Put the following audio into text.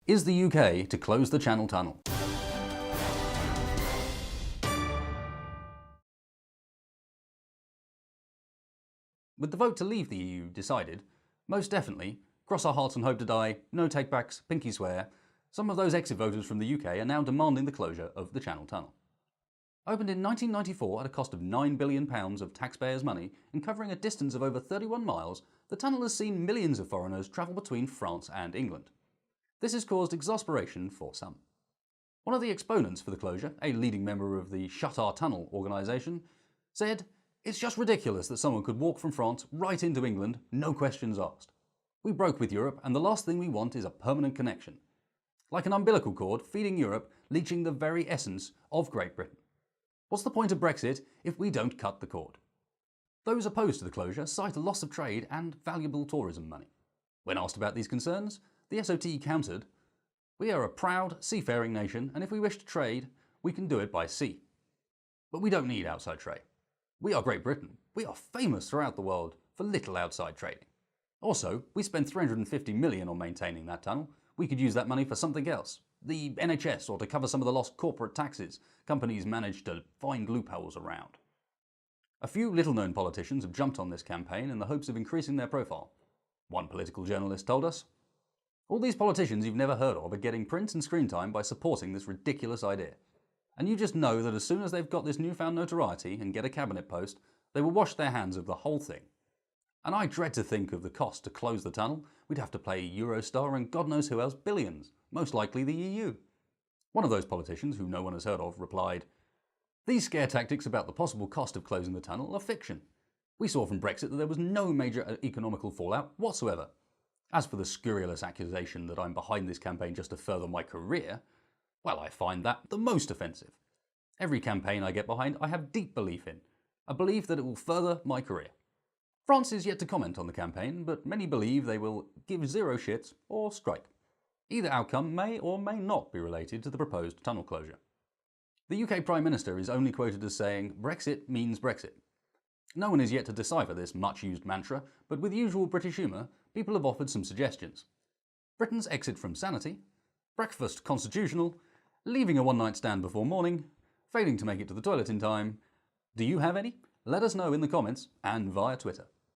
Is the UK to close the Channel Tunnel? With the vote to leave the EU decided, most definitely, cross our hearts and hope to die, no take-backs, pinky swear, some of those exit voters from the UK are now demanding the closure of the Channel Tunnel. Opened in 1994 at a cost of £9 billion of taxpayers' money and covering a distance of over 31 miles, the tunnel has seen millions of foreigners travel between France and England. This has caused exasperation for some. One of the exponents for the closure, a leading member of the Shut Our Tunnel organisation, said, "It's just ridiculous that someone could walk from France right into England, no questions asked. We broke with Europe and the last thing we want is a permanent connection. Like an umbilical cord feeding Europe, leaching the very essence of Great Britain. What's the point of Brexit if we don't cut the cord?" Those opposed to the closure cite a loss of trade and valuable tourism money. When asked about these concerns, the SOT countered, "We are a proud, seafaring nation, and if we wish to trade, we can do it by sea. But we don't need outside trade. We are Great Britain. We are famous throughout the world for little outside trading. Also, we spent £350 million on maintaining that tunnel. We could use that money for something else. The NHS, or to cover some of the lost corporate taxes companies managed to find loopholes around." A few little-known politicians have jumped on this campaign in the hopes of increasing their profile. One political journalist told us, "All these politicians you've never heard of are getting print and screen time by supporting this ridiculous idea. And you just know that as soon as they've got this newfound notoriety and get a cabinet post, they will wash their hands of the whole thing. And I dread to think of the cost to close the tunnel. We'd have to pay Eurostar and God knows who else billions, most likely the EU. One of those politicians, who no one has heard of, replied, "These scare tactics about the possible cost of closing the tunnel are fiction. We saw from Brexit that there was no major economical fallout whatsoever. As for the scurrilous accusation that I'm behind this campaign just to further my career, well, I find that the most offensive. Every campaign I get behind I have deep belief in, a belief that it will further my career." France is yet to comment on the campaign, but many believe they will give zero shits or strike. Either outcome may or may not be related to the proposed tunnel closure. The UK Prime Minister is only quoted as saying, "Brexit means Brexit." No one is yet to decipher this much-used mantra, but with usual British humour, people have offered some suggestions. Britain's exit from sanity, breakfast constitutional, leaving a one-night stand before morning, failing to make it to the toilet in time. Do you have any? Let us know in the comments and via Twitter.